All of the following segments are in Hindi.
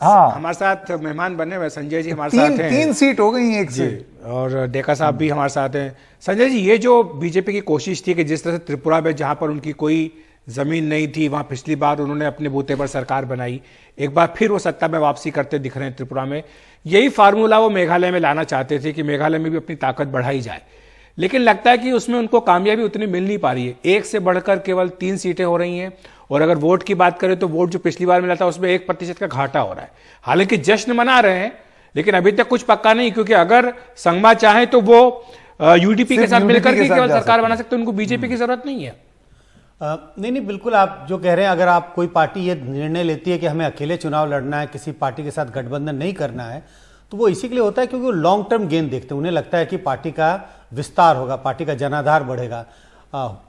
हाँ, हमारे साथ मेहमान बने हुए संजय जी हमारे साथ हैं। 3 सीट हो गई एक से। और डेका साहब भी हमारे साथ हैं। संजय जी, ये जो बीजेपी की कोशिश थी कि जिस तरह से त्रिपुरा में जहां पर उनकी कोई जमीन नहीं थी, वहां पिछली बार उन्होंने अपने बूते पर सरकार बनाई, एक बार फिर वो सत्ता में वापसी करते दिख रहे हैं त्रिपुरा में। यही फार्मूला वो मेघालय में लाना चाहते थे कि मेघालय में भी अपनी ताकत बढ़ाई जाए, लेकिन लगता है कि उसमें उनको कामयाबी उतनी मिल नहीं पा रही है। एक से बढ़कर केवल 3 सीटें हो रही हैं, और अगर वोट की बात करें तो वोट जो पिछली बार मिला था उसमें 1% का घाटा हो रहा है। हालांकि जश्न मना रहे हैं, लेकिन अभी तक कुछ पक्का नहीं, क्योंकि अगर संगमा चाहे तो वो यूडीपी के साथ मिलकर के केवल सरकार बना सकते, उनको बीजेपी की जरूरत नहीं है। नहीं, बिल्कुल आप जो कह रहे हैं, अगर आप कोई पार्टी ये निर्णय लेती है कि हमें अकेले चुनाव लड़ना है, किसी पार्टी के साथ गठबंधन नहीं करना है, तो वो इसी के लिए होता है क्योंकि वो लॉन्ग टर्म गेन देखते हैं। उन्हें लगता है कि पार्टी का विस्तार होगा, पार्टी का जनाधार बढ़ेगा।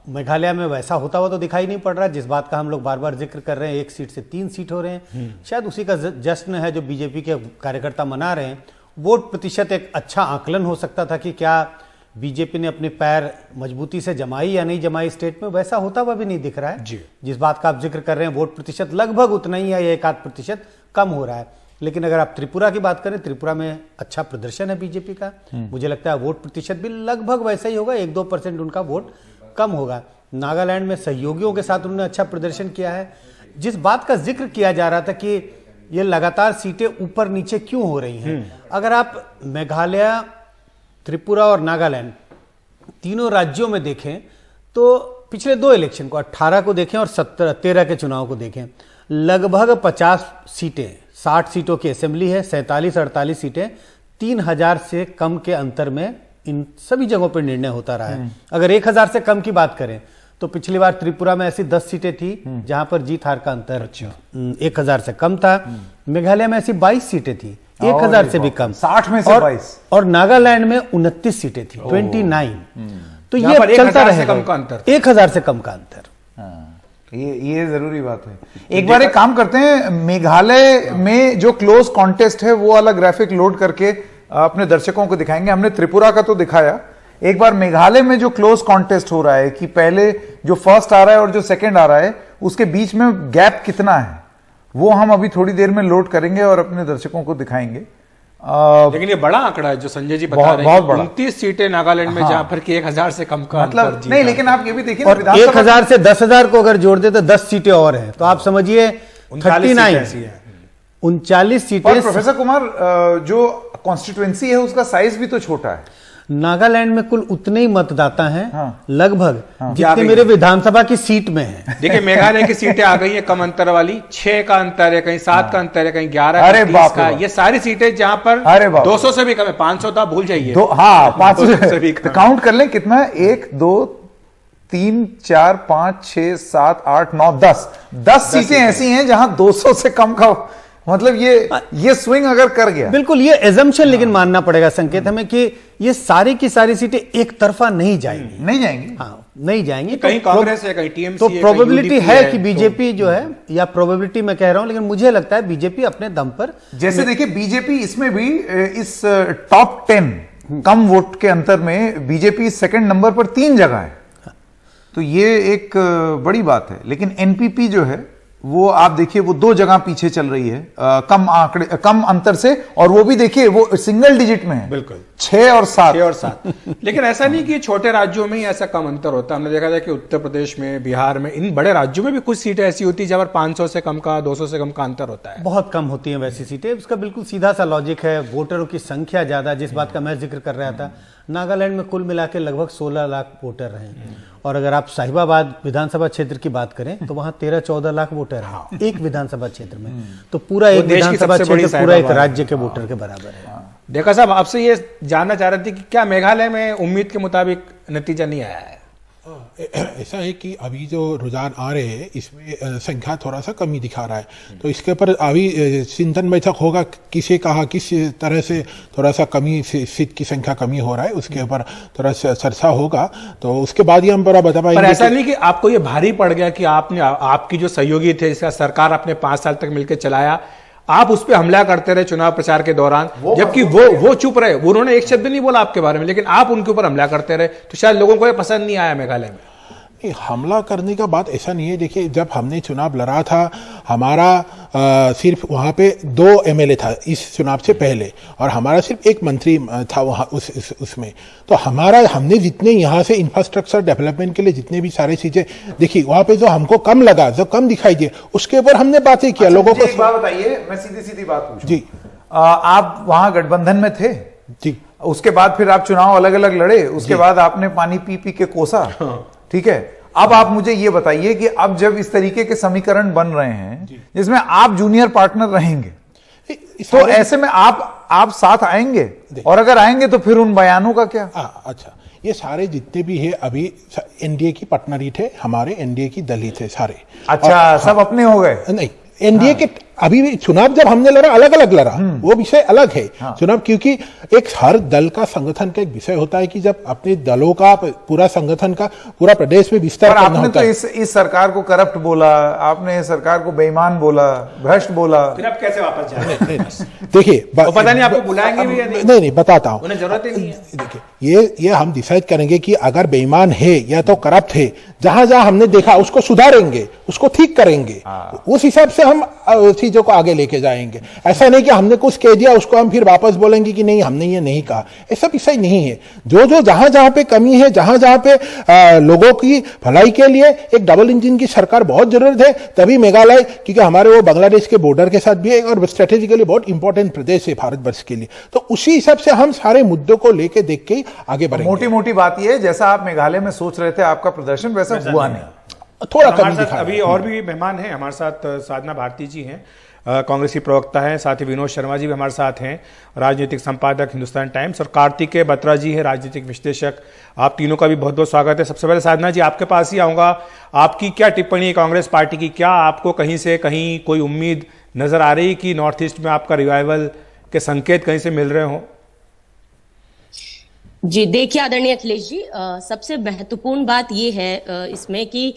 मेघालय में वैसा होता हुआ तो दिखाई नहीं पड़ रहा, जिस बात का हम लोग बार बार जिक्र कर रहे हैं, 1 सीट से 3 सीट हो रहे हैं। शायद उसी का जश्न है जो बीजेपी के कार्यकर्ता मना रहे हैं। वोट प्रतिशत एक अच्छा आकलन हो सकता था कि क्या बीजेपी ने अपने पैर मजबूती से जमाई या नहीं जमाई स्टेट में, वैसा होता हुआ भी नहीं दिख रहा है जी। जिस बात का आप जिक्र कर रहे हैं, वोट प्रतिशत लगभग उतना ही है या 1-8% कम हो रहा है। लेकिन अगर आप त्रिपुरा की बात करें, त्रिपुरा में अच्छा प्रदर्शन है बीजेपी का। मुझे लगता है वोट प्रतिशत भी लगभग वैसा ही होगा, 1-2% उनका वोट कम होगा। नागालैंड में सहयोगियों के साथ उन्होंने अच्छा प्रदर्शन किया है। जिस बात का जिक्र किया जा रहा था कि ये लगातार सीटें ऊपर नीचे क्यों हो रही हैं, अगर आप मेघालय, त्रिपुरा और नागालैंड तीनों राज्यों में देखें तो पिछले 2 इलेक्शन को, 18 को देखें और 13 के चुनाव को देखें, लगभग 50 सीटें, 60 सीटों की असेंबली है, 47-48 सीटें, 3000 से कम के अंतर में इन सभी जगहों पर निर्णय होता रहा है। अगर 1000 से कम की बात करें तो पिछली बार त्रिपुरा में ऐसी 10 सीटें थी जहां पर जीत हार का अंतर 1000 से कम था। मेघालय में ऐसी 22 सीटें थी, 1000 से भी कम, 60 में से 22। और नागालैंड में 29 सीटें थी, 29। तो ये चलता रहेगा, 1000 से कम का अंतर। ये जरूरी बात है। एक बार एक काम करते हैं, मेघालय में जो क्लोज कॉन्टेस्ट है वो वाला ग्राफिक लोड करके अपने दर्शकों को दिखाएंगे। हमने त्रिपुरा का तो दिखाया, एक बार मेघालय में जो क्लोज कॉन्टेस्ट हो रहा है कि पहले जो फर्स्ट आ रहा है और जो सेकंड आ रहा है उसके बीच में गैप कितना है, वो हम अभी थोड़ी देर में लोड करेंगे और अपने दर्शकों को दिखाएंगे। लेकिन ये बड़ा आंकड़ा है जो संजय जी बता रहे हैं, 29 सीटें नागालैंड में, जहां पर कि 1000 से कम का मतलब नहीं, लेकिन आप ये भी देखिए, और 1000 से 10,000 को अगर जोड़ दे तो 10 सीटें और हैं, तो आप समझिए 39 सीटें। और प्रोफेसर कुमार, जो कॉन्स्टिट्यूएंसी है उसका साइज भी तो छोटा है। नागालैंड में कुल उतने ही मतदाता हैं लगभग जितने मेरे विधानसभा की सीट में है। देखिए, मेघालय की सीटें आ गई है कम अंतर वाली, 6 का अंतर है, कहीं 7 का अंतर है, कहीं 11 का, ये सारी सीटें जहां पर 200 से भी कम है, 500 था भूल जाइए। 500 से भी कम। काउंट कर लें कितना है, 1 2 3 4 5 6 7 8 9 10 सीटें ऐसी हैं जहां 200 से कम का, मतलब ये स्विंग अगर कर गया, बिल्कुल ये एजम्पशन लेकिन मानना पड़ेगा संकेत हमें कि ये सारी की सारी सीटें एक तरफा नहीं जाएंगी, नहीं जाएंगी। कहीं कांग्रेस है, कहीं टीएमसी तो प्रोबेबिलिटी है कि बीजेपी जो है, या प्रोबेबिलिटी मैं कह रहा हूं, लेकिन मुझे लगता है बीजेपी अपने दम पर, जैसे देखिए बीजेपी इसमें भी इस टॉप 10 कम वोट के अंतर में बीजेपी सेकंड नंबर पर 3 जगह है, तो ये एक बड़ी बात है। लेकिन एनपीपी जो है वो आप देखिए वो 2 जगह पीछे चल रही है, कम अंतर से, और वो भी देखिए वो सिंगल डिजिट में है, बिल्कुल 6 और 7। लेकिन ऐसा नहीं कि छोटे राज्यों में ही ऐसा कम अंतर होता है। हमने देखा था कि उत्तर प्रदेश में, बिहार में, इन बड़े राज्यों में भी कुछ सीटें ऐसी होती है जहां पर 500 से कम का, 200 से कम का अंतर होता है। बहुत कम होती है वैसी सीटें। उसका बिल्कुल सीधा सा लॉजिक है, वोटरों की संख्या ज्यादा, जिस बात का मैं जिक्र कर रहा था। नागालैंड में कुल मिला के लगभग 16 लाख वोटर हैं, और अगर आप साहिबाबाद विधानसभा क्षेत्र की बात करें तो वहां 13-14 लाख वोटर हैं एक विधानसभा क्षेत्र में, तो पूरा एक विधानसभा क्षेत्र पूरा एक राज्य के वोटर के बराबर है। देखा साहब, आपसे ये जानना चाह रहे थे कि क्या मेघालय में उम्मीद के मुताबिक नतीजा नहीं आया है? ऐसा है कि अभी जो रुझान आ रहे हैं इसमें संख्या थोड़ा सा कमी दिखा रहा है, तो इसके ऊपर अभी चिंतन बैठक होगा, किसे कहा किस तरह से थोड़ा सा कमी, सीट की संख्या कमी हो रहा है, उसके ऊपर थोड़ा चर्चा होगा, तो उसके बाद ही हम बड़ा बता पाएंगे। पर ऐसा नहीं कि आपको ये भारी पड़ गया कि आपकी जो सहयोगी थे, इसका सरकार आपने 5 साल तक मिलकर चलाया, आप उस पर हमला करते रहे चुनाव प्रचार के दौरान, जबकि वो चुप रहे, उन्होंने एक शब्द नहीं बोला आपके बारे में, लेकिन आप उनके ऊपर हमला करते रहे, तो शायद लोगों को ये पसंद नहीं आया मेघालय में। नहीं, हमला करने का बात ऐसा नहीं है। देखिए, जब हमने चुनाव लड़ा था, हमारा सिर्फ वहाँ पे 2 एमएलए था इस चुनाव से पहले, और हमारा सिर्फ 1 मंत्री था वहाँ उसमें। तो हमने जितने यहाँ से इंफ्रास्ट्रक्चर डेवलपमेंट के लिए जितने भी सारी चीजें देखी, वहाँ पे जो हमको कम लगा, जो कम दिखाई दिए, उसके ऊपर हमने बातें किया। लोगों को एक बात बताइए, मैं सीधी सीधी बात पूछूं जी, आप वहां गठबंधन में थे जी, उसके बाद फिर आप चुनाव अलग अलग लड़े, उसके बाद आपने पानी पी पी के कोसा, ठीक है। अब आप मुझे ये बताइए कि अब जब इस तरीके के समीकरण बन रहे हैं जिसमें आप जूनियर पार्टनर रहेंगे, तो ऐसे में आप साथ आएंगे, और अगर आएंगे तो फिर उन बयानों का क्या? अच्छा, ये सारे जितने भी है अभी एनडीए की पार्टनर ही थे, हमारे एनडीए की दल ही थे सारे। अच्छा, सब अपने हो गए? नहीं, एनडीए के अभी भी चुनाव जब हमने लड़ा अलग अलग लड़ा, वो विषय अलग है। चुनाव क्योंकि एक हर दल का संगठन का एक विषय होता है कि जब अपने दलों का पूरा संगठन का पूरा प्रदेश में विस्तार करना आपने होता तो है। इस सरकार को करप्ट बोला, आपने सरकार को बेईमान बोला, भ्रष्ट बोला, फिर आप कैसे वापस जाएंगे? देखिए, पता नहीं आपको बुलाएंगे भी या नहीं? नहीं, बताता हूँ, उन्हें जरूरत ही नहीं है। देखिए, ये हम डिसाइड करेंगे कि अगर बेईमान है या तो करप्ट है, जहां जहां हमने देखा उसको सुधारेंगे, उसको ठीक करेंगे, उस हिसाब से हम चीजों को आगे लेके जाएंगे। ऐसा नहीं कि हमने कुछ कह दिया उसको हम फिर वापस बोलेंगे कि नहीं हमने ये नहीं कहा, ऐसा विषय नहीं है। जो जहां जहां पे कमी है, जहां जहां पे लोगों की भलाई के लिए एक डबल इंजन की सरकार बहुत जरूरत है, तभी मेघालय, क्योंकि हमारे वो बांग्लादेश के बॉर्डर के साथ भी है और स्ट्रेटेजिकली बहुत इंपॉर्टेंट प्रदेश है भारतवर्ष के लिए, तो उसी हिसाब से हम सारे मुद्दों को लेके देख के आगे बढ़ेंगे। मोटी मोटी बात यह है, जैसा आप मेघालय में सोच रहे थे आपका प्रदर्शन वैसा हुआ नहीं, थोड़ा हमारे कमी साथ दिखा। अभी और भी मेहमान हैं हमारे साथ। साधना भारती जी हैं, कांग्रेस की प्रवक्ता हैं, साथ ही विनोद शर्मा जी भी हमारे साथ हैं, राजनीतिक संपादक हिंदुस्तान टाइम्स, और कार्तिकेय बत्रा जी है, राजनीतिक विश्लेषक। आप तीनों का भी बहुत बहुत स्वागत है। सबसे पहले साधना जी, आपके पास ही आऊंगा, आपकी क्या टिप्पणी है कांग्रेस पार्टी की? क्या आपको कहीं से कहीं कोई उम्मीद नजर आ रही कि नॉर्थ ईस्ट में आपका रिवाइवल के संकेत कहीं से मिल रहे हो? जी देखिए आदरणीय अखिलेश जी, सबसे महत्वपूर्ण बात यह है इसमें कि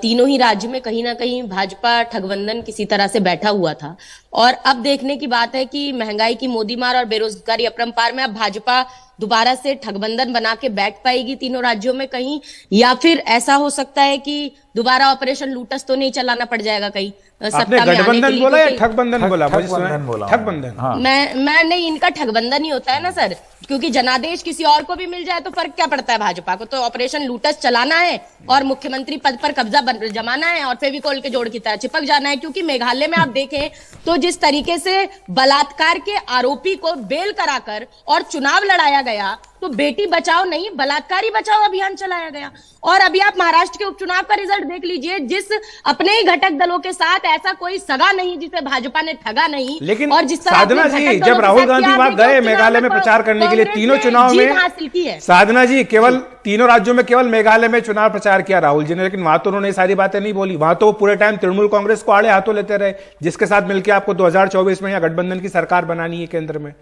तीनों ही राज्य में कहीं ना कहीं भाजपा ठगबंधन किसी तरह से बैठा हुआ था, और अब देखने की बात है कि महंगाई की मोदी मार और बेरोजगारी अपरंपार में अब भाजपा दोबारा से ठगबंधन बना के बैठ पाएगी तीनों राज्यों में कहीं, या फिर ऐसा हो सकता है कि दोबारा ऑपरेशन लूटस तो नहीं चलाना पड़ जाएगा कहीं आपने गठबंधन बोला या ठगबंधन बोला? ठगबंधन बोला। ठगबंधन, हाँ। मैं नहीं, इनका ठगबंधन ही होता है ना सर, क्योंकि जनादेश किसी और को भी मिल जाए तो फर्क क्या पड़ता है भाजपा को? तो ऑपरेशन लूटस चलाना है और मुख्यमंत्री पद पर कब्जा जमाना है और फेविकोल के जोड़ की तरह चिपक जाना है। क्योंकि मेघालय में आप देखें तो जिस तरीके से बलात्कार के आरोपी को बेल कराकर और चुनाव लड़ाया गया, तो बेटी बचाओ नहीं बलात्कारी बचाओ अभियान चलाया गया। और अभी आप महाराष्ट्र के उपचुनाव का रिजल्ट देख लीजिए, जिस अपने ही घटक दलों के साथ ऐसा कोई सगा नहीं जिसे भाजपा ने ठगा नहीं। लेकिन और जिस तरह साधना जी, जब राहुल गांधी वहां गए मेघालय में प्रचार करने के लिए, तीनों चुनाव में हासिल की है। साधना जी, केवल तीनों राज्यों में केवल मेघालय में चुनाव प्रचार किया राहुल जी ने, लेकिन वहां तो उन्होंने सारी बातें नहीं बोली। वहां तो पूरे टाइम तृणमूल कांग्रेस को आड़े हाथों लेते रहे, जिसके साथ मिलकर आपको 2024 में या गठबंधन की सरकार बनानी है केंद्र में।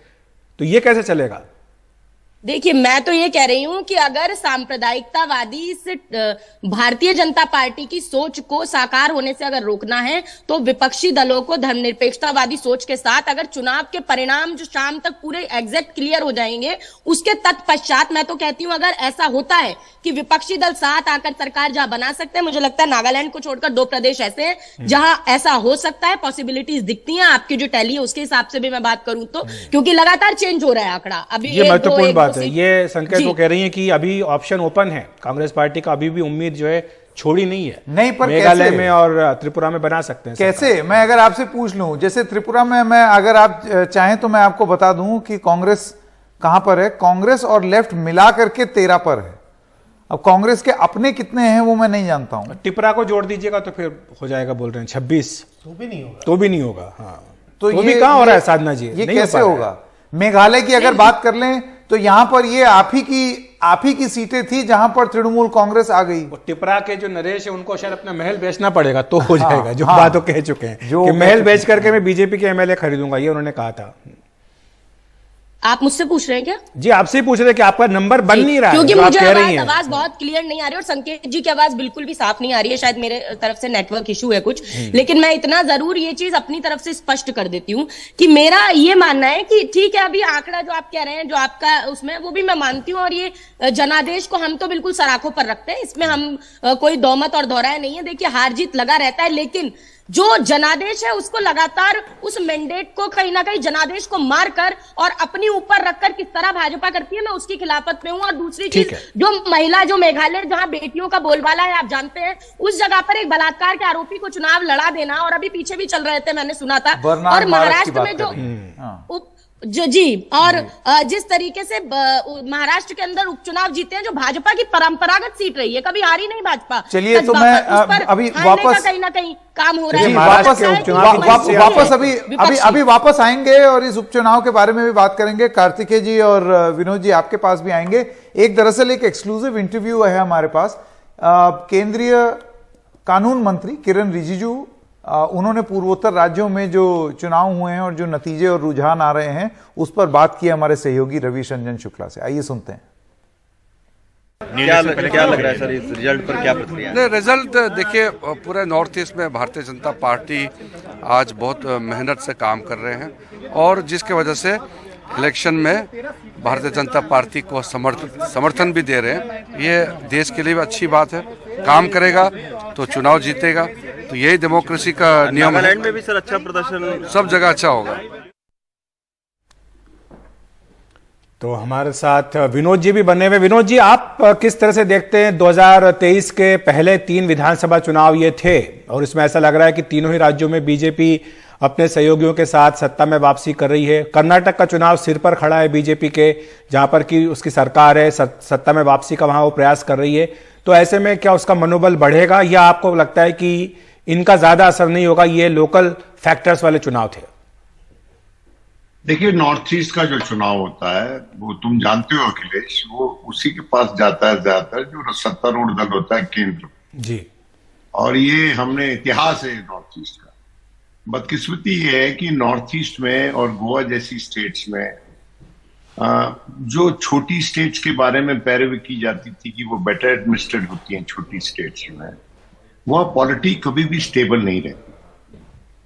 तो ये कैसे चलेगा? देखिए मैं तो ये कह रही हूं कि अगर सांप्रदायिकतावादी इस भारतीय जनता पार्टी की सोच को साकार होने से अगर रोकना है, तो विपक्षी दलों को धर्मनिरपेक्षतावादी सोच के साथ अगर चुनाव के परिणाम जो शाम तक पूरे एग्जैक्ट क्लियर हो जाएंगे, उसके तत्पश्चात मैं तो कहती हूं अगर ऐसा होता है कि विपक्षी दल साथ आकर सरकार जहां बना सकते हैं, मुझे लगता है नागालैंड को छोड़कर 2 प्रदेश ऐसे हैं जहां ऐसा हो सकता है, पॉसिबिलिटीज दिखती हैं। आपकी जो टैली है उसके हिसाब से भी मैं बात करूं तो, क्योंकि लगातार चेंज हो रहा है आंकड़ा। अभी ये महत्वपूर्ण बात है, ये संकेत वो कह रही है कि अभी ऑप्शन ओपन है, कांग्रेस पार्टी का अभी भी उम्मीद जो है छोड़ी नहीं है। नहीं, पर मेघालय में और त्रिपुरा में बना सकते हैं। कैसे? मैं अगर आपसे पूछ लूं, जैसे त्रिपुरा में मैं अगर आप चाहें तो मैं आपको बता दूं कि कांग्रेस कहां पर है। कांग्रेस और लेफ्ट मिला करके 13 पर है। अब कांग्रेस के अपने कितने हैं वो मैं नहीं जानता हूं। त्रिपुरा को जोड़ दीजिएगा तो फिर हो जाएगा, बोल रहे हैं 26, तो भी नहीं होगा, तो भी नहीं होगा। हाँ, तो ये भी कहां हो रहा है साधना जी? ये कैसे होगा? मेघालय की अगर बात कर लें तो यहां पर ये आप ही की सीटें थी जहां पर तृणमूल कांग्रेस आ गई। टिपरा के जो नरेश है उनको शायद अपना महल बेचना पड़ेगा तो हो जाएगा, जो बात वो कह चुके हैं जो कि महल बेच करके मैं बीजेपी के एमएलए खरीदूंगा, ये उन्होंने कहा था। आप मुझसे पूछ रहे हैं क्या? जी आपसे ही पूछ रहे थे कि आपका नंबर बन नहीं रहा है, क्योंकि जो आप मुझे कह रही हैं। आवाज बहुत क्लियर नहीं आ रही और संकेत जी की आवाज बिल्कुल भी साफ नहीं आ रही है। शायद मेरे तरफ से नेटवर्क इशू है कुछ, लेकिन मैं इतना जरूर ये चीज अपनी तरफ से स्पष्ट कर देती हूँ कि मेरा ये मानना है कि ठीक है, अभी आंकड़ा जो आप कह रहे हैं, जो आपका उसमें, वो भी मैं मानती हूँ, और ये जनादेश को हम तो बिल्कुल सराखों पर रखते हैं, इसमें हम कोई दौमत और दोहराए नहीं है। देखिए, हार जीत लगा रहता है, लेकिन जो जनादेश है उसको लगातार, उस मैंडेट को कहीं ना कहीं जनादेश को मारकर और अपनी ऊपर रखकर किस तरह भाजपा करती है, मैं उसकी खिलाफत में हूं। और दूसरी चीज, जो महिला, जो मेघालय जहां बेटियों का बोलबाला है, आप जानते हैं, उस जगह पर एक बलात्कार के आरोपी को चुनाव लड़ा देना, और अभी पीछे भी चल रहे थे, मैंने सुना था। और महाराष्ट्र में जो जी, और जिस तरीके से महाराष्ट्र के अंदर उपचुनाव जीते हैं, जो भाजपा की परंपरागत सीट रही है, कभी हारी नहीं भाजपा। चलिए, तो मैं अभी वापस कहीं ना कहीं काम हो रहा है। वापस वापस आएंगे और इस उपचुनाव के बारे में भी बात करेंगे। कार्तिकेय जी और विनोद जी आपके पास भी आएंगे। एक दरअसल एक एक्सक्लूसिव इंटरव्यू है हमारे पास। केंद्रीय कानून मंत्री किरण रिजिजू, उन्होंने पूर्वोत्तर राज्यों में जो चुनाव हुए हैं और जो नतीजे और रुझान आ रहे हैं, उस पर बात की हमारे सहयोगी रवीश रंजन शुक्ला से। आइए सुनते हैं। क्या लग रहा है सर, इस रिजल्ट पर क्या प्रतिक्रिया? नहीं, रिजल्ट देखिए, पूरे नॉर्थ ईस्ट में भारतीय जनता पार्टी आज बहुत मेहनत से काम कर रहे हैं, और जिसके वजह से इलेक्शन में भारतीय जनता पार्टी को समर्थन भी दे रहे हैं। ये देश के लिए भी अच्छी बात है। काम करेगा तो चुनाव जीतेगा, तो यही डेमोक्रेसी का नियम है। नागालैंड में भी सर अच्छा प्रदर्शन, सब जगह अच्छा होगा। तो हमारे साथ विनोद जी भी बने हुए। विनोद जी, आप किस तरह से देखते हैं 2023 के पहले 3 विधानसभा चुनाव ये थे, और इसमें ऐसा लग रहा है कि तीनों ही राज्यों में बीजेपी अपने सहयोगियों के साथ सत्ता में वापसी कर रही है। कर्नाटक का चुनाव सिर पर खड़ा है बीजेपी के, जहां पर कि उसकी सरकार है, सत्ता में वापसी का वहां वो प्रयास कर रही है। तो ऐसे में क्या उसका मनोबल बढ़ेगा, या आपको लगता है कि इनका ज्यादा असर नहीं होगा, ये लोकल फैक्टर्स वाले चुनाव थे? देखिए, नॉर्थ ईस्ट का जो चुनाव होता है वो तुम जानते हो अखिलेश, वो उसी के पास जाता है ज्यादातर जो सत्तारूढ़ दल होता है केंद्र जी। और ये हमने इतिहास है नॉर्थ ईस्ट का। बदकिस्मती ये है कि नॉर्थ ईस्ट में और गोवा जैसी स्टेट्स में जो छोटी स्टेट्स के बारे में पैरवी की जाती थी कि वो बेटर एडमिनिस्ट्रेट होती हैं छोटी स्टेट्स में, वह पॉलिटी कभी भी स्टेबल नहीं रहती,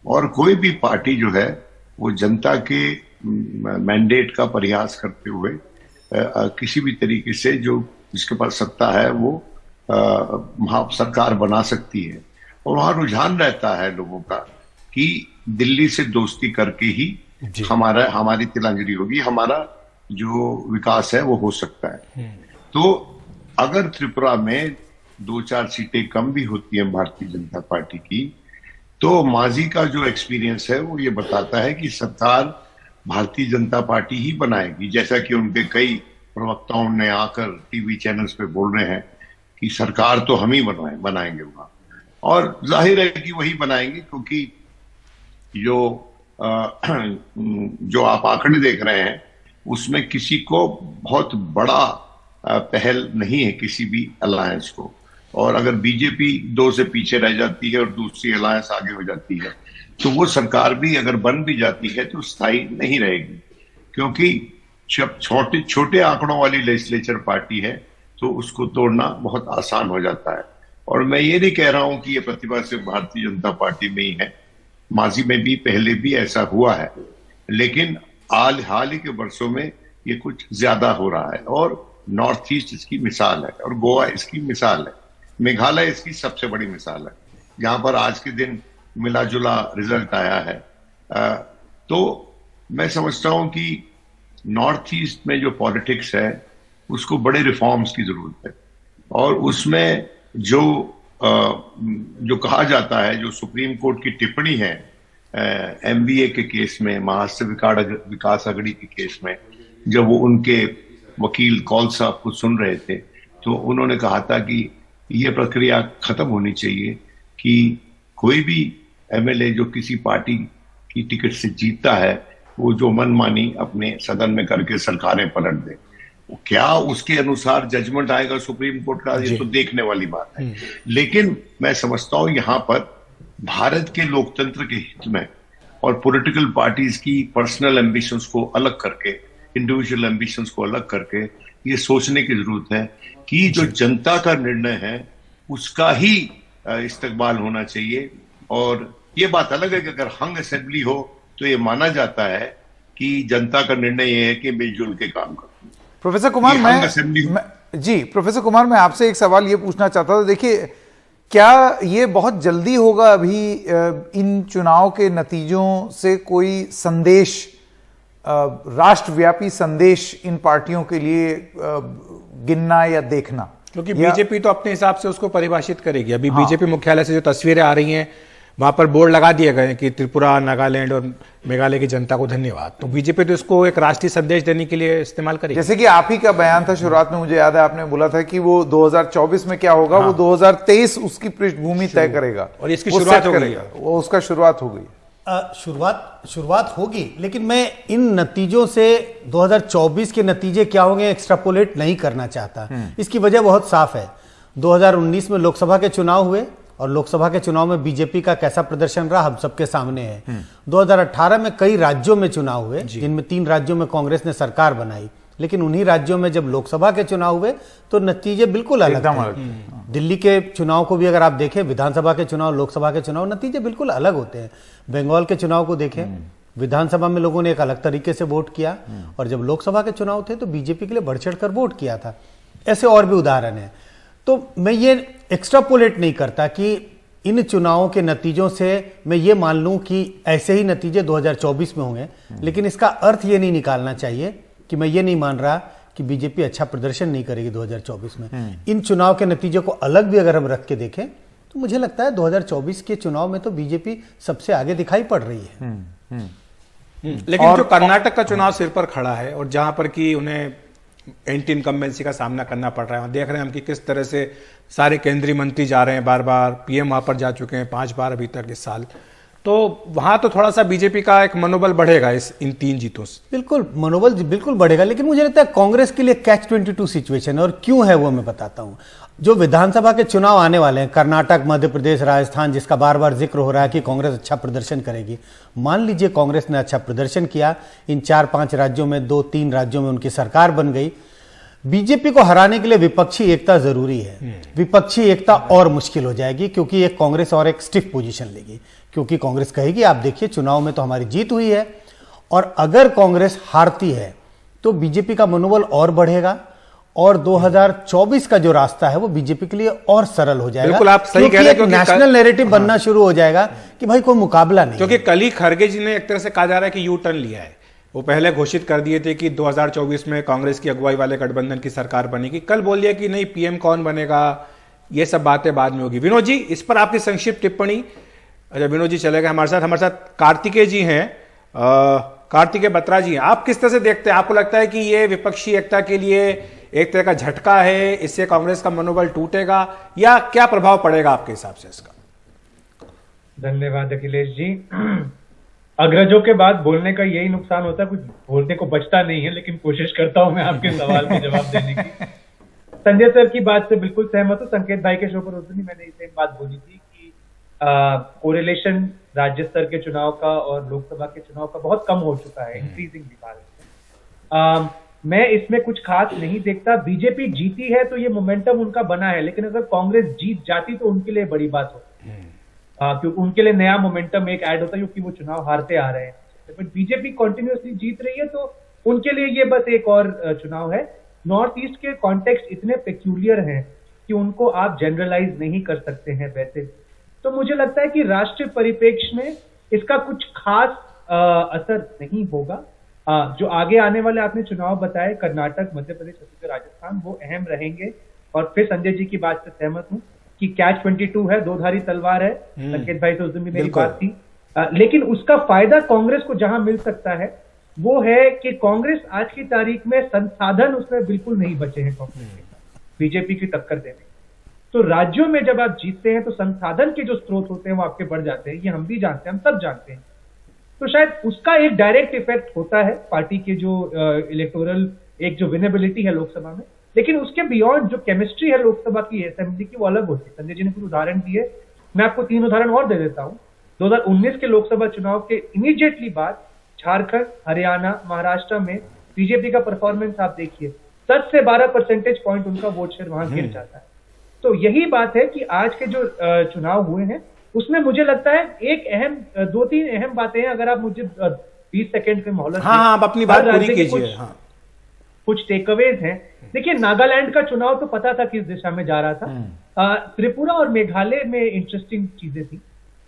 और कोई भी पार्टी जो है वो जनता के मैंडेट का प्रयास करते हुए किसी भी तरीके से जो जिसके पास सत्ता है वो वहां सरकार बना सकती है। और वहां रुझान रहता है लोगों का कि दिल्ली से दोस्ती करके ही हमारी तिलांजलि होगी, हमारा जो विकास है वो हो सकता है। तो अगर त्रिपुरा में 2-4 सीटें कम भी होती हैं भारतीय जनता पार्टी की, तो माजी का जो एक्सपीरियंस है वो ये बताता है कि सरकार भारतीय जनता पार्टी ही बनाएगी, जैसा कि उनके कई प्रवक्ताओं ने आकर टीवी चैनल्स पे बोल रहे हैं कि सरकार तो हम ही बनाएंगे वहां, और जाहिर है कि वही बनाएंगे, क्योंकि जो आप आंकड़े देख रहे हैं उसमें किसी को बहुत बड़ा पहल नहीं है किसी भी अलायंस को, और अगर बीजेपी 2 से पीछे रह जाती है और दूसरी अलायंस आगे हो जाती है तो वो सरकार भी अगर बन भी जाती है तो स्थायी नहीं रहेगी, क्योंकि जब छोटे आंकड़ों वाली लेजिस्लेचर पार्टी है तो उसको तोड़ना बहुत आसान हो जाता है। और मैं ये नहीं कह रहा हूं कि ये प्रतिभा सिर्फ भारतीय जनता पार्टी में ही है, माजी में भी पहले भी ऐसा हुआ है, लेकिन हाल ही के वर्षों में ये कुछ ज्यादा हो रहा है। और नॉर्थ ईस्ट इसकी मिसाल है, और गोवा इसकी मिसाल है, मेघालय इसकी सबसे बड़ी मिसाल है, जहां पर आज के दिन मिला जुला रिजल्ट आया है। तो मैं समझता हूं कि नॉर्थ ईस्ट में जो पॉलिटिक्स है उसको बड़े रिफॉर्म्स की जरूरत है, और उसमें जो कहा जाता है, जो सुप्रीम कोर्ट की टिप्पणी है MBA के केस में, महाराष्ट्र विकास अघड़ी के केस में, जब वो उनके वकील कौल साहब को सुन रहे थे तो उन्होंने कहा था कि यह प्रक्रिया खत्म होनी चाहिए कि कोई भी MLA जो किसी पार्टी की टिकट से जीतता है वो जो मनमानी अपने सदन में करके सरकारें पलट दे, क्या उसके अनुसार जजमेंट आएगा सुप्रीम कोर्ट का, ये तो देखने वाली बात है। लेकिन मैं समझता हूं यहां पर भारत के लोकतंत्र के हित में और पॉलिटिकल पार्टीज की पर्सनल एम्बिशंस को अलग करके इंडिविजुअल एम्बिशंस को अलग करके ये सोचने की जरूरत है कि जो जनता का निर्णय है उसका ही इस्तकबाल होना चाहिए। और ये बात अलग है कि अगर हंग असेंबली हो तो ये माना जाता है कि जनता का निर्णय ये है कि मिलजुल के काम करो। प्रोफेसर कुमार, प्रोफेसर कुमार, मैं आपसे एक सवाल ये पूछना चाहता था। देखिए, क्या ये बहुत जल्दी होगा अभी इन चुनाव के नतीजों से कोई संदेश, राष्ट्रव्यापी संदेश इन पार्टियों के लिए गिनना या देखना? क्योंकि बीजेपी तो अपने हिसाब से उसको परिभाषित करेगी। अभी बीजेपी मुख्यालय से जो तस्वीरें आ रही हैं वहां पर बोर्ड लगा दिए गए हैं कि त्रिपुरा, नागालैंड और मेघालय की जनता को धन्यवाद। तो बीजेपी तो इसको एक राष्ट्रीय संदेश देने के लिए इस्तेमाल करेगी। जैसे कि आप ही का बयान था शुरुआत में, मुझे याद है आपने बोला था कि वो 2024 में क्या होगा, वो 2023 उसकी पृष्ठभूमि तय करेगा और इसकी शुरुआत हो गई, वो उसका शुरुआत हो गई। शुरुआत होगी, लेकिन मैं इन नतीजों से 2024 के नतीजे क्या होंगे एक्स्ट्रापोलेट नहीं करना चाहता। इसकी वजह बहुत साफ है। 2019 में लोकसभा के चुनाव हुए और लोकसभा के चुनाव में बीजेपी का कैसा प्रदर्शन रहा हम सबके सामने है। 2018 में कई राज्यों में चुनाव हुए, जिनमें 3 राज्यों में कांग्रेस ने सरकार बनाई, लेकिन उन्हीं राज्यों में जब लोकसभा के चुनाव हुए तो नतीजे बिल्कुल अलग थे। दिल्ली के चुनाव को भी अगर आप देखें, विधानसभा के चुनाव, लोकसभा के चुनाव, नतीजे बिल्कुल अलग होते हैं। बंगाल के चुनाव को देखें, विधानसभा में लोगों ने एक अलग तरीके से वोट किया और जब लोकसभा के चुनाव थे तो बीजेपी के लिए बढ़ चढ़ कर वोट किया था। ऐसे और भी उदाहरण है। तो मैं ये एक्स्ट्रापोलेट नहीं करता कि इन चुनावों के नतीजों से मैं ये मान लूं कि ऐसे ही नतीजे 2024 में होंगे, लेकिन इसका अर्थ ये नहीं निकालना चाहिए कि मैं ये नहीं मान रहा कि बीजेपी अच्छा प्रदर्शन नहीं करेगी 2024 में। इन चुनाव के नतीजों को अलग भी अगर हम रख के देखें तो मुझे लगता है 2024 के चुनाव में तो बीजेपी सबसे आगे दिखाई पड़ रही है। लेकिन जो कर्नाटक का चुनाव सिर पर खड़ा है और जहां पर कि उन्हें एंटी इनकम्बेंसी का सामना करना पड़ रहा है, देख रहे हैं हम कि किस तरह से सारे केंद्रीय मंत्री जा रहे हैं, बार बार पीएम वहां पर जा चुके हैं 5 बार अभी तक इस साल। तो वहां तो थोड़ा सा बीजेपी का एक मनोबल बढ़ेगा इन 3 जीतों से। बिल्कुल मनोबल बिल्कुल बढ़ेगा, लेकिन मुझे लगता है कांग्रेस के लिए कैच 22 सिचुएशन है। और क्यों है वो मैं बताता हूं। जो विधानसभा के चुनाव आने वाले हैं, कर्नाटक, मध्य प्रदेश, राजस्थान, जिसका बार बार जिक्र हो रहा है कि कांग्रेस अच्छा प्रदर्शन करेगी, मान लीजिए कांग्रेस ने अच्छा प्रदर्शन किया, इन 4-5 राज्यों में, 2-3 राज्यों में उनकी सरकार बन गई। बीजेपी को हराने के लिए विपक्षी एकता जरूरी है। विपक्षी एकता और मुश्किल हो जाएगी क्योंकि एक कांग्रेस और एक स्टिफ पोजीशन लेगी, क्योंकि कांग्रेस कहेगी आप देखिए चुनाव में तो हमारी जीत हुई है। और अगर कांग्रेस हारती है तो बीजेपी का मनोबल और बढ़ेगा और 2024 का जो रास्ता है वो बीजेपी के लिए और सरल हो जाएगा। बिल्कुल आप सही कह रहे हैं, क्योंकि नेशनल नैरेटिव बनना शुरू हो जाएगा कि भाई कोई मुकाबला नहीं। क्योंकि कल ही खरगे जी ने एक तरह से कहा जा रहा है कि यू टर्न लिया है। वो पहले घोषित कर दिए थे कि 2024 में कांग्रेस की अगुवाई वाले गठबंधन की सरकार बनेगी, कल बोल दिया कि नहीं पीएम कौन बनेगा, ये सब बातें बाद में होगी। विनोद जी, इस पर आपकी संक्षिप्त टिप्पणी। अच्छा, विनोद जी चले गए हमारे साथ कार्तिकेय जी हैं, कार्तिकेय बत्रा जी हैं। आप किस तरह से देखते हैं, आपको लगता है कि ये विपक्षी एकता के लिए एक तरह का झटका है, इससे कांग्रेस का मनोबल टूटेगा या क्या प्रभाव पड़ेगा आपके हिसाब से इसका? धन्यवाद अखिलेश जी। अग्रजों के बाद बोलने का यही नुकसान होता है, कुछ बोलने को बचता नहीं है, लेकिन कोशिश करता हूं मैं आपके सवाल के जवाब देने की। संजय सर की बात से बिल्कुल सहमत हूं। संकेत भाई के शो पर उस दिन मैंने सेम बात बोली थी कि कोरिलेशन राज्य स्तर के चुनाव का और लोकसभा के चुनाव का बहुत कम हो चुका है, इंक्रीजिंगली भारत में। मैं इसमें कुछ खास नहीं देखता। बीजेपी जीती है तो ये मोमेंटम उनका बना है, लेकिन अगर कांग्रेस जीत जाती तो उनके लिए बड़ी बात होती है, क्योंकि उनके लिए नया मोमेंटम एक ऐड होता है, क्योंकि वो चुनाव हारते आ रहे हैं। बट बीजेपी कंटिन्यूअसली जीत रही है तो उनके लिए ये बस एक और चुनाव है। नॉर्थ ईस्ट के कॉन्टेक्स्ट इतने पेक्यूलियर हैं कि उनको आप जनरलाइज नहीं कर सकते हैं वैसे। तो मुझे लगता है कि राष्ट्रीय परिप्रेक्ष्य में इसका कुछ खास असर नहीं होगा। जो आगे आने वाले आपने चुनाव बताए, कर्नाटक, मध्य प्रदेश, छत्तीसगढ़, राजस्थान, वो अहम रहेंगे। और फिर संजय जी की बात से सहमत हूं कि कैच 22 है, 2धारी तलवार है। संकेत भाई से उस दिन भी मेरी बात थी। लेकिन उसका फायदा कांग्रेस को जहां मिल सकता है वो है कि कांग्रेस आज की तारीख में संसाधन उसमें बिल्कुल नहीं बचे हैं कांग्रेस के बीजेपी की टक्कर देने। तो राज्यों में जब आप जीतते हैं तो संसाधन के जो स्रोत होते हैं वो आपके बढ़ जाते हैं, ये हम भी जानते हैं, हम सब जानते हैं। तो शायद उसका एक डायरेक्ट इफेक्ट होता है पार्टी के जो इलेक्टोरल एक जो विनेबिलिटी है लोकसभा में। लेकिन उसके बियॉन्ड जो केमिस्ट्री है लोकसभा की, असेंबली की, वो अलग होती है। संजय जी ने कुछ उदाहरण दिए, मैं आपको 3 उदाहरण और दे देता हूं। 2019 के लोकसभा चुनाव के इमीडिएटली बाद झारखंड, हरियाणा, महाराष्ट्र में बीजेपी का परफॉर्मेंस आप देखिए, 10 से 12 परसेंटेज पॉइंट उनका वोट शेयर वहां गिर जाता है। तो यही बात है कि आज के जो चुनाव हुए हैं उसमें मुझे लगता है दो तीन अहम बातें हैं। अगर आप मुझे 20 सेकंड के मोहलत हाँ, आप अपनी बात पूरी कीजिए। हाँ, कुछ टेकअवेज हैं। देखिए, नागालैंड का चुनाव तो पता था किस दिशा में जा रहा था। त्रिपुरा और मेघालय में इंटरेस्टिंग चीजें थी।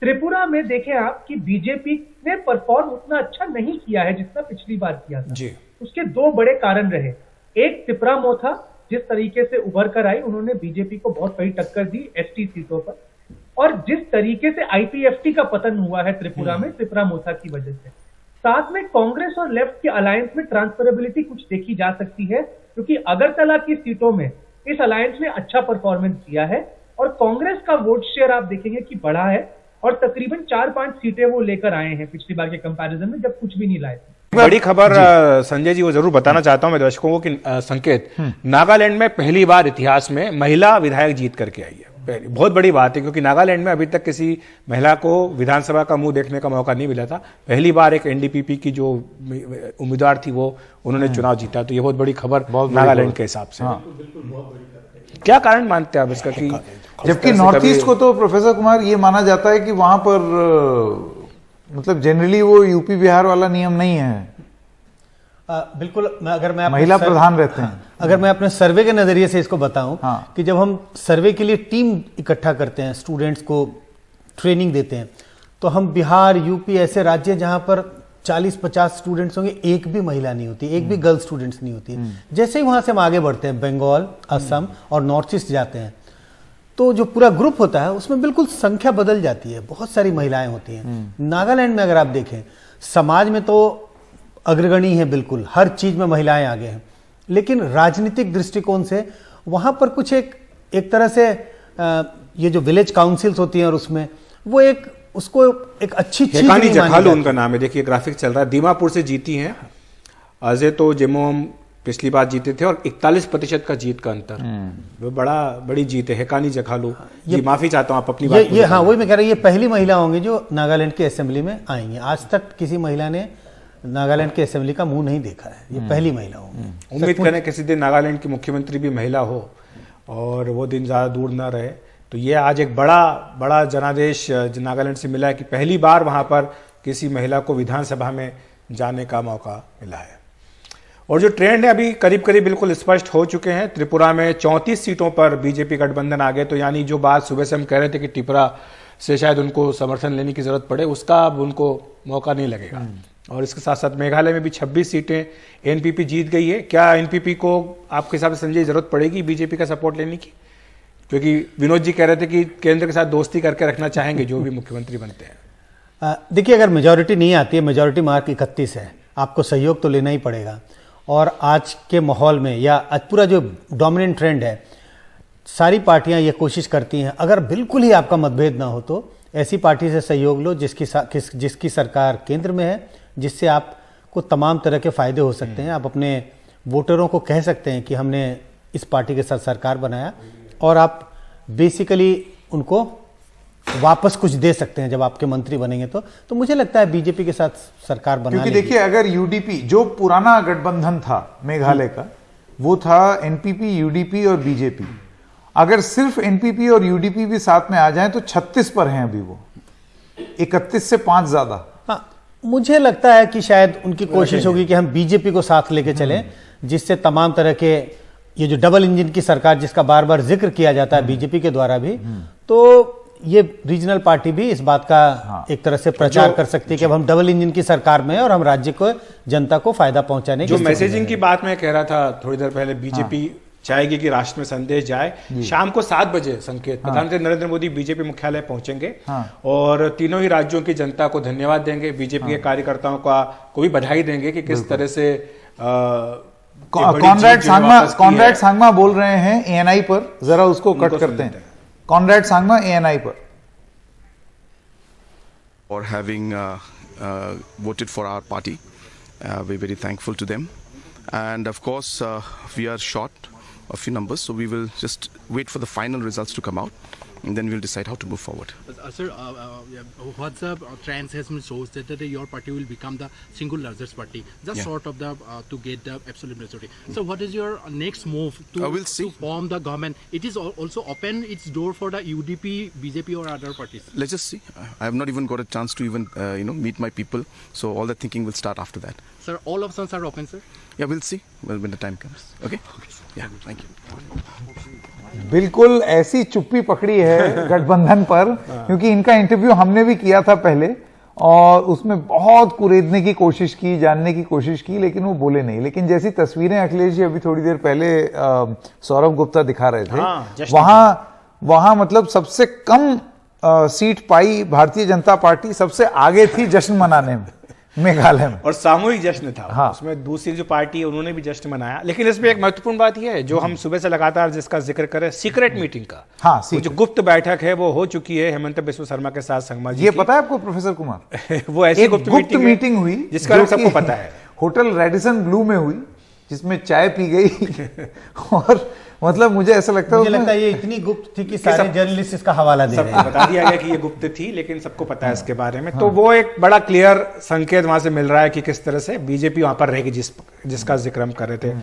त्रिपुरा में देखें आप कि बीजेपी ने परफॉर्म उतना अच्छा नहीं किया है जितना पिछली बार किया था जी। उसके दो बड़े कारण रहे। एक, तिपरा मोथा जिस तरीके से उभर कर आई, उन्होंने बीजेपी को बहुत बड़ी टक्कर दी एसटी सीटों पर, और जिस तरीके से आईपीएफटी का पतन हुआ है त्रिपुरा में तिपरा मोथा की वजह से, साथ में कांग्रेस और लेफ्ट के अलायंस में ट्रांसफरेबिलिटी कुछ देखी जा सकती है, क्योंकि अगरतला की सीटों में इस अलायंस ने अच्छा परफॉर्मेंस किया है और कांग्रेस का वोट शेयर आप देखेंगे कि बढ़ा है और तकरीबन 4-5 सीटें वो लेकर आए हैं पिछली बार के कंपैरिजन में जब कुछ भी नहीं लाए थे। बड़ी खबर संजय जी वो जरूर बताना चाहता हूं मैं दर्शकों को कि संकेत, नागालैंड में पहली बार इतिहास में महिला विधायक जीत करके आई है। बहुत बड़ी बात है, क्योंकि नागालैंड में अभी तक किसी महिला को विधानसभा का मुंह देखने का मौका नहीं मिला था। पहली बार एक एनडीपीपी की जो उम्मीदवार थी वो उन्होंने चुनाव जीता, तो ये बहुत बड़ी खबर नागालैंड के हिसाब से। क्या कारण मानते हैं आप इसका कि जबकि नॉर्थ ईस्ट को तो प्रोफेसर कुमार ये माना जाता है कि वहां पर मतलब जनरली वो यूपी बिहार वाला नियम नहीं है। बिल्कुल, अगर मैं महिला प्रधान रहते हैं। अगर मैं अपने सर्वे के नजरिए से इसको बताऊं कि जब हम सर्वे के लिए टीम इकट्ठा करते हैं, स्टूडेंट्स को ट्रेनिंग देते हैं, तो हम बिहार, यूपी ऐसे राज्य जहां पर 40-50 स्टूडेंट्स होंगे, एक भी महिला नहीं होती, एक भी गर्ल स्टूडेंट्स नहीं होती। जैसे ही वहां से हम आगे बढ़ते हैं, बंगाल, असम और नॉर्थ ईस्ट जाते हैं, तो जो पूरा ग्रुप होता है उसमें बिल्कुल संख्या बदल जाती है, बहुत सारी महिलाएं होती हैं। नागालैंड में अगर आप देखें, समाज में तो अग्रगणी है, बिल्कुल हर चीज में महिलाएं आगे हैं, लेकिन राजनीतिक दृष्टिकोण से वहां पर कुछ एक तरह से ये जो विलेज काउंसिल्स होती हैं और उसमें वो उसको एक अच्छी चीज नहीं जखालू उनका नाम है। देखिए ग्राफिक चल रहा है, दीमापुर से जीती हैं। अजय तो जेमोम पिछली बार जीते थे और 41% का जीत का अंतर, वो बड़ी जीत है। हेकानी जखालू जी, माफी चाहता हूं, आप अपनी बात ये हाँ वही मैं कह रहा हूं, ये पहली महिला होंगी जो नागालैंड की असेंबली में आएंगी। आज तक किसी महिला ने नागालैंड की असेंबली का मुंह नहीं देखा है, ये पहली महिला होंगी। उम्मीद करें किसी दिन नागालैंड की मुख्यमंत्री भी महिला हो और वो दिन ज्यादा दूर ना रहे। तो ये आज एक बड़ा जनादेश नागालैंड से मिला है कि पहली बार वहां पर किसी महिला को विधानसभा में जाने का मौका मिला है। और जो ट्रेंड है अभी करीब बिल्कुल स्पष्ट हो चुके हैं। त्रिपुरा में 34 सीटों पर बीजेपी गठबंधन आ गए, तो यानी जो बात सुबह से हम कह रहे थे कि त्रिपुरा से शायद उनको समर्थन लेने की जरूरत पड़े, उसका अब उनको मौका नहीं लगेगा। और इसके साथ साथ मेघालय में भी 26 सीटें एनपीपी जीत गई है। क्या एनपीपी को आपके हिसाब से संजय जरूरत पड़ेगी बीजेपी का सपोर्ट लेने की? क्योंकि विनोद जी कह रहे थे कि केंद्र के साथ दोस्ती करके रखना चाहेंगे जो भी मुख्यमंत्री बनते हैं। देखिए, अगर मेजॉरिटी नहीं आती है, मेजॉरिटी मार्क 31 है, आपको सहयोग तो लेना ही पड़ेगा। और आज के माहौल में या आज पूरा जो डोमिनेंट ट्रेंड है, सारी पार्टियां ये कोशिश करती हैं, अगर बिल्कुल ही आपका मतभेद ना हो तो ऐसी पार्टी से सहयोग लो जिसकी सरकार केंद्र में है, जिससे आपको तमाम तरह के फायदे हो सकते हैं। आप अपने वोटरों को कह सकते हैं कि हमने इस पार्टी के साथ सरकार बनाया, और आप बेसिकली उनको वापस कुछ दे सकते हैं जब आपके मंत्री बनेंगे। तो मुझे लगता है बीजेपी के साथ सरकार बना, क्योंकि देखिए अगर यूडीपी जो पुराना गठबंधन था मेघालय का, वो था एनपीपी, यूडीपी और बीजेपी। अगर सिर्फ एनपीपी और यूडीपी भी साथ में आ जाएं तो 36 पर हैं अभी, वो 31 से 5 ज्यादा। मुझे लगता है कि शायद उनकी कोशिश होगी कि हम बीजेपी को साथ लेके चलें, जिससे तमाम तरह के ये जो डबल इंजन की सरकार जिसका बार बार जिक्र किया जाता है बीजेपी के द्वारा भी, तो ये रीजनल पार्टी भी इस बात का एक तरह से प्रचार कर सकती है कि अब हम डबल इंजन की सरकार में हैं और हम राज्य को, जनता को फायदा पहुंचाने जो मैसेजिंग की बात मैं कह रहा था थोड़ी देर पहले, बीजेपी चाहेगी कि राष्ट्र में संदेश जाए। शाम को 7 बजे संकेत प्रधानमंत्री नरेंद्र मोदी बीजेपी मुख्यालय पहुंचेंगे और तीनों ही राज्यों की जनता को धन्यवाद देंगे, बीजेपी के कार्यकर्ताओं को भी बधाई देंगे कि किस तरह से कॉनरेड सांगमा बोल रहे हैं एएनआई पर, जरा उसको कट करते हैं। कॉनरेड सांगमा एएनआई पर, for having voted for our party. We're very thankful to them, and of course we are short a few numbers, so we will just wait for the final results to come out. and then we'll decide how to move forward. Sir, WhatsApp trends has been shows that your party will become the single largest party, just sort of the to get the absolute majority. So, what is your next move to, we'll see. to form the government? It is also open its door for the UDP, BJP, or other parties. Let's just see. I have not even got a chance to even meet my people, so all the thinking will start after that. Sir, all options are open, sir. Yeah, we'll see when the time comes. Okay? Yeah, thank you. बिल्कुल ऐसी चुप्पी पकड़ी है गठबंधन पर, क्योंकि इनका इंटरव्यू हमने भी किया था पहले और उसमें बहुत कुरेदने की कोशिश की, जानने की कोशिश की, लेकिन वो बोले नहीं। लेकिन जैसी तस्वीरें अखिलेश जी अभी थोड़ी देर पहले सौरभ गुप्ता दिखा रहे थे, वहां मतलब सबसे कम सीट पाई भारतीय जनता पार्टी, सबसे आगे थी जश्न मनाने में मेघालय में, और सामूहिक जश्न था। हाँ। उसमें दूसरी जो पार्टी है उन्होंने भी जश्न मनाया। लेकिन इसमें एक महत्वपूर्ण बात यह है जो हम सुबह से लगातार जिसका जिक्र करें, सीक्रेट मीटिंग का। हाँ, वो जो गुप्त बैठक है वो हो चुकी है हेमंत बिस्व शर्मा के साथ संगमा जी ये की। पता है आपको प्रोफेसर कुमार? वो ऐसी गुप्त मीटिंग हुई जिसका जो सबको कि पता है, होटल रेडिसन ब्लू में हुई, जिसमें चाय पी गई और मतलब मुझे ऐसा लगता है ये इतनी गुप्त थी कि सारे जर्नलिस्ट इसका हवाला दे रहे हैं। बता दिया गया कि ये गुप्त थी, लेकिन सबको पता है इसके बारे में। तो वो एक बड़ा क्लियर संकेत वहां से मिल रहा है कि किस तरह से बीजेपी वहां पर रहेगी जिसका जिक्र हम कर रहे थे।